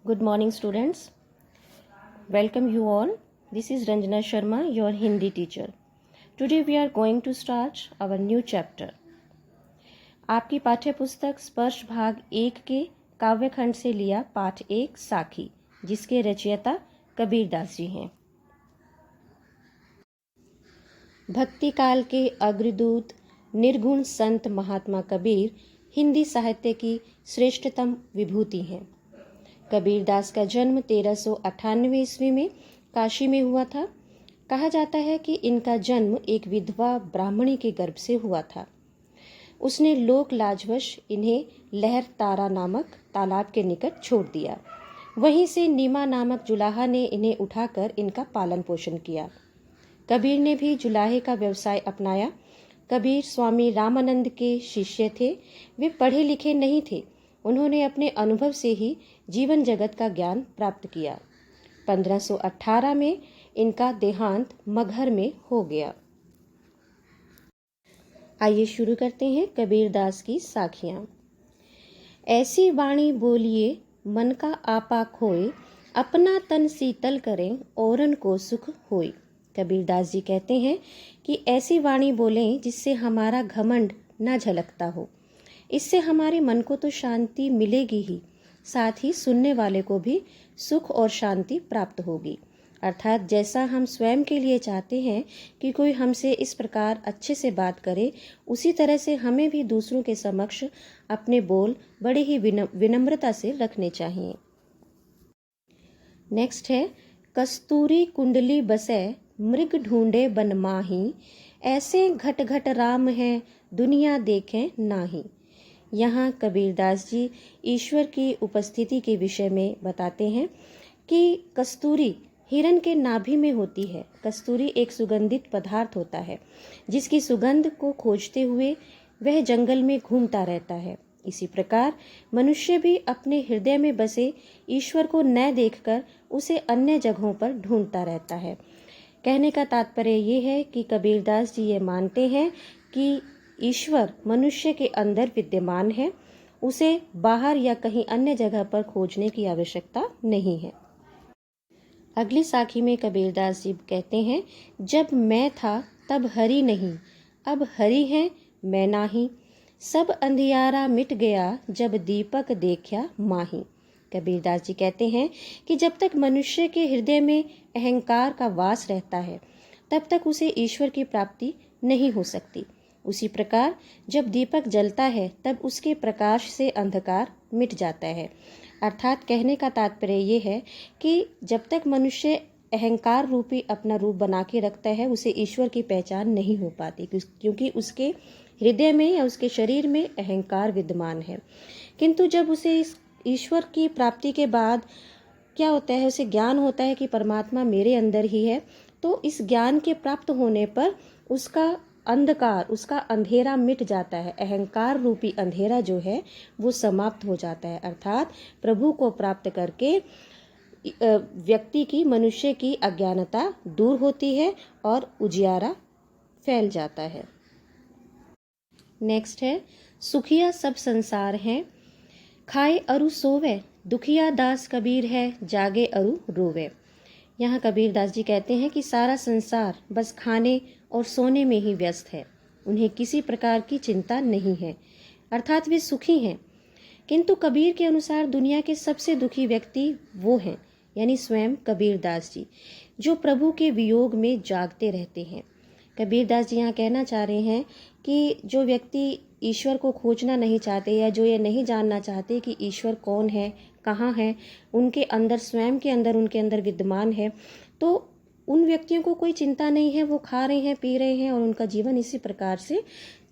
Good morning, students. Welcome you all. This is Ranjana Sharma, your Hindi teacher. Today we are going to start our new chapter. आपकी पाठ्य पुस्तक स्पर्श भाग 1 के काव्यखंड से लिया पाठ 1 साखी, जिसके रचयिता कबीरदास जी हैं। भक्ति काल के अग्रदूत निर्गुण संत महात्मा कबीर हिंदी साहित्य की श्रेष्ठतम विभूति हैं। कबीरदास का जन्म 1398 ईस्वी में काशी में हुआ था। कहा जाता है कि इनका जन्म एक विधवा ब्राह्मणी के गर्भ से हुआ था। उसने लोक लाजवश इन्हें लहर तारा नामक तालाब के निकट छोड़ दिया। वहीं से नीमा नामक जुलाहा ने इन्हें उठाकर इनका पालन पोषण किया। कबीर ने भी जुलाहे का व्यवसाय अपनाया। कबीर स्वामी रामानंद के शिष्य थे। वे पढ़े लिखे नहीं थे। उन्होंने अपने अनुभव से ही जीवन जगत का ज्ञान प्राप्त किया। 1518 में इनका देहांत मगहर में हो गया। आइए शुरू करते हैं कबीरदास की साखियाँ। ऐसी वाणी बोलिए मन का आपा खोए, अपना तन शीतल करें औरन को सुख होए। कबीरदास जी कहते हैं कि ऐसी वाणी बोलें जिससे हमारा घमंड न झलकता हो। इससे हमारे मन को तो शांति मिलेगी ही, साथ ही सुनने वाले को भी सुख और शांति प्राप्त होगी। अर्थात जैसा हम स्वयं के लिए चाहते हैं कि कोई हमसे इस प्रकार अच्छे से बात करे, उसी तरह से हमें भी दूसरों के समक्ष अपने बोल बड़े ही विनम्रता से रखने चाहिए। नेक्स्ट है, कस्तूरी कुंडली बसे मृग ढूंढे बन माही, ऐसे घट घट राम है दुनिया देखें नाही। यहाँ कबीरदास जी ईश्वर की उपस्थिति के विषय में बताते हैं कि कस्तूरी हिरण के नाभि में होती है। कस्तूरी एक सुगंधित पदार्थ होता है जिसकी सुगंध को खोजते हुए वह जंगल में घूमता रहता है। इसी प्रकार मनुष्य भी अपने हृदय में बसे ईश्वर को न देखकर उसे अन्य जगहों पर ढूंढता रहता है। कहने का तात्पर्य ये है कि कबीरदास जी ये मानते हैं कि ईश्वर मनुष्य के अंदर विद्यमान है, उसे बाहर या कहीं अन्य जगह पर खोजने की आवश्यकता नहीं है। अगली साखी में कबीरदास जी कहते हैं, जब मैं था तब हरि नहीं, अब हरि है मैं नाही, सब अंधियारा मिट गया जब दीपक देखा माही। कबीरदास जी कहते हैं कि जब तक मनुष्य के हृदय में अहंकार का वास रहता है, तब तक उसे ईश्वर की प्राप्ति नहीं हो सकती। उसी प्रकार जब दीपक जलता है तब उसके प्रकाश से अंधकार मिट जाता है। अर्थात कहने का तात्पर्य ये है कि जब तक मनुष्य अहंकार रूपी अपना रूप बना के रखता है, उसे ईश्वर की पहचान नहीं हो पाती, क्योंकि उसके हृदय में या उसके शरीर में अहंकार विद्यमान है। किंतु जब उसे इस ईश्वर की प्राप्ति के बाद क्या होता है, उसे ज्ञान होता है कि परमात्मा मेरे अंदर ही है, तो इस ज्ञान के प्राप्त होने पर उसका अंधकार, उसका अंधेरा मिट जाता है। अहंकार रूपी अंधेरा जो है वो समाप्त हो जाता है। अर्थात प्रभु को प्राप्त करके व्यक्ति की, मनुष्य की अज्ञानता दूर होती है और उजियारा फैल जाता है। नेक्स्ट है, सुखिया सब संसार है, खाए अरु सोवे, दुखिया दास कबीर है, जागे अरु रोवे। यहाँ कबीरदास जी कहते हैं कि सारा संसार बस खाने और सोने में ही व्यस्त है। उन्हें किसी प्रकार की चिंता नहीं है, अर्थात वे सुखी हैं। किंतु कबीर के अनुसार दुनिया के सबसे दुखी व्यक्ति वो हैं, यानी स्वयं कबीरदास जी, जो प्रभु के वियोग में जागते रहते हैं। कबीरदास जी यहाँ कहना चाह रहे हैं कि जो व्यक्ति ईश्वर को खोजना नहीं चाहते या जो ये नहीं जानना चाहते कि ईश्वर कौन है, कहाँ है, उनके अंदर, स्वयं के अंदर, उनके अंदर विद्यमान है, तो उन व्यक्तियों को कोई चिंता नहीं है। वो खा रहे हैं, पी रहे हैं और उनका जीवन इसी प्रकार से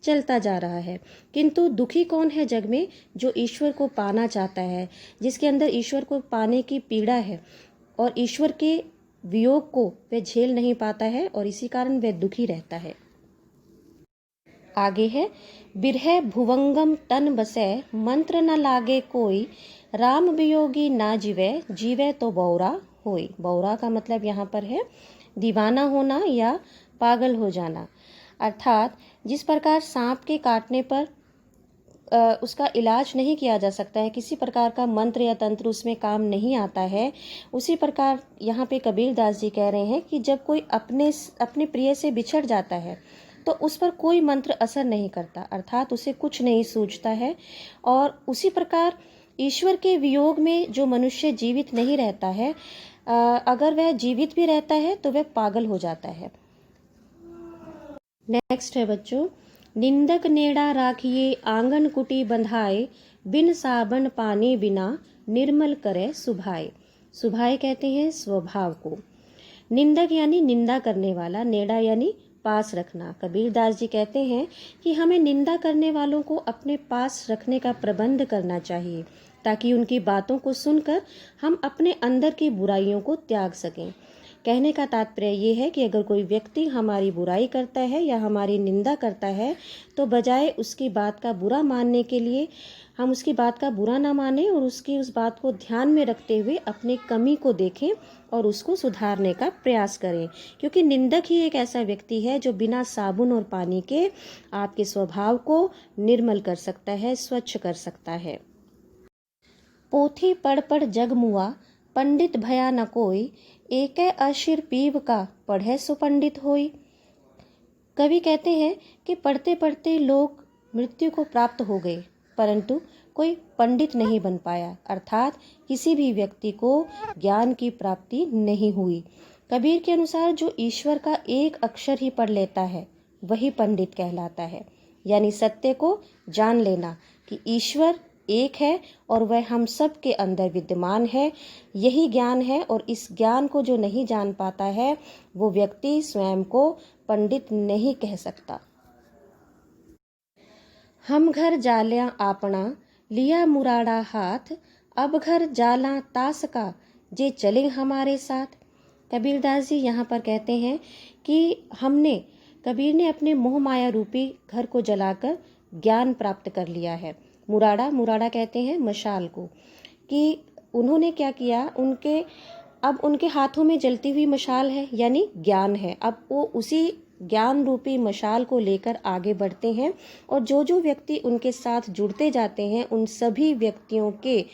चलता जा रहा है। किंतु दुखी कौन है जग में? जो ईश्वर को पाना चाहता है, जिसके अंदर ईश्वर को पाने की पीड़ा है और ईश्वर के वियोग को वह झेल नहीं पाता है और इसी कारण वह दुखी रहता है। आगे है, बिरह भुवंगम तन बसे, मंत्र न लागे कोई, राम वियोगी ना जीवे, जीवे तो बौरा होई। बौरा का मतलब यहाँ पर है दीवाना होना या पागल हो जाना। अर्थात जिस प्रकार सांप के काटने पर उसका इलाज नहीं किया जा सकता है, किसी प्रकार का मंत्र या तंत्र उसमें काम नहीं आता है। उसी प्रकार यहाँ पे कबीरदास जी कह रहे हैं कि जब कोई अपने प्रिय से बिछड़ जाता है तो उस पर कोई मंत्र असर नहीं करता, अर्थात उसे कुछ नहीं सूझता है। और उसी प्रकार ईश्वर के वियोग में जो मनुष्य जीवित नहीं रहता है, अगर वह जीवित भी रहता है तो वह पागल हो जाता है। नेक्स्ट है बच्चों, निंदक नेड़ा राखिए आंगन कुटी बंधाए, बिन साबन पानी बिना निर्मल करे सुभाए। सुभाए कहते हैं स्वभाव को। निंदक यानी निंदा करने वाला, नेड़ा यानी पास रखना। कबीरदास जी कहते हैं कि हमें निंदा करने वालों को अपने पास रखने का प्रबंध करना चाहिए, ताकि उनकी बातों को सुनकर हम अपने अंदर की बुराइयों को त्याग सकें। कहने का तात्पर्य ये है कि अगर कोई व्यक्ति हमारी बुराई करता है या हमारी निंदा करता है तो बजाय उसकी बात का बुरा मानने के लिए हम उसकी बात का बुरा ना माने और उसकी उस बात को ध्यान में रखते हुए अपने कमी को देखें और उसको सुधारने का प्रयास करें, क्योंकि निंदक ही एक ऐसा व्यक्ति है जो बिना साबुन और पानी के आपके स्वभाव को निर्मल कर सकता है, स्वच्छ कर सकता है। पोथी पढ़ पढ़ जग मुआ, पंडित भया न कोई, एकै अशिर पीव का पढ़े सो पंडित होई। कवि कहते हैं कि पढ़ते पढ़ते लोग मृत्यु को प्राप्त हो गए, परंतु कोई पंडित नहीं बन पाया, अर्थात किसी भी व्यक्ति को ज्ञान की प्राप्ति नहीं हुई। कबीर के अनुसार जो ईश्वर का एक अक्षर ही पढ़ लेता है वही पंडित कहलाता है, यानी सत्य को जान लेना कि ईश्वर एक है और वह हम सब के अंदर विद्यमान है, यही ज्ञान है। और इस ज्ञान को जो नहीं जान पाता है वो व्यक्ति स्वयं को पंडित नहीं कह सकता। हम घर जाल्या आपना, लिया मुराड़ा हाथ, अब घर जाला तास का, जे चले हमारे साथ। कबीरदास जी यहाँ पर कहते हैं कि कबीर ने अपने मोह माया रूपी घर को जलाकर ज्ञान प्राप्त कर लिया है। मुराड़ा कहते हैं मशाल को, कि उन्होंने क्या किया, अब उनके हाथों में जलती हुई मशाल है यानी ज्ञान है। अब वो उसी ज्ञान रूपी मशाल को लेकर आगे बढ़ते हैं और जो जो व्यक्ति उनके साथ जुड़ते जाते हैं उन सभी व्यक्तियों के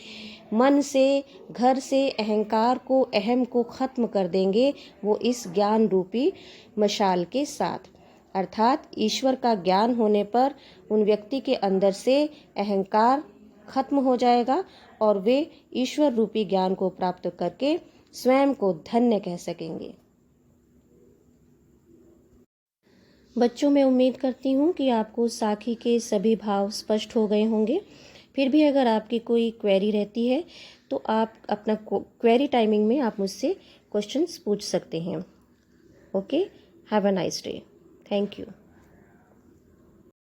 मन से, घर से अहंकार को, अहम को खत्म कर देंगे वो इस ज्ञान रूपी मशाल के साथ। अर्थात ईश्वर का ज्ञान होने पर उन व्यक्ति के अंदर से अहंकार खत्म हो जाएगा और वे ईश्वर रूपी ज्ञान को प्राप्त करके स्वयं को धन्य कह सकेंगे। बच्चों, मैं उम्मीद करती हूँ कि आपको साखी के सभी भाव स्पष्ट हो गए होंगे। फिर भी अगर आपकी कोई क्वेरी रहती है तो आप अपना क्वेरी टाइमिंग में आप मुझसे क्वेश्चंस पूछ सकते हैं। Okay, have a nice day. Thank you.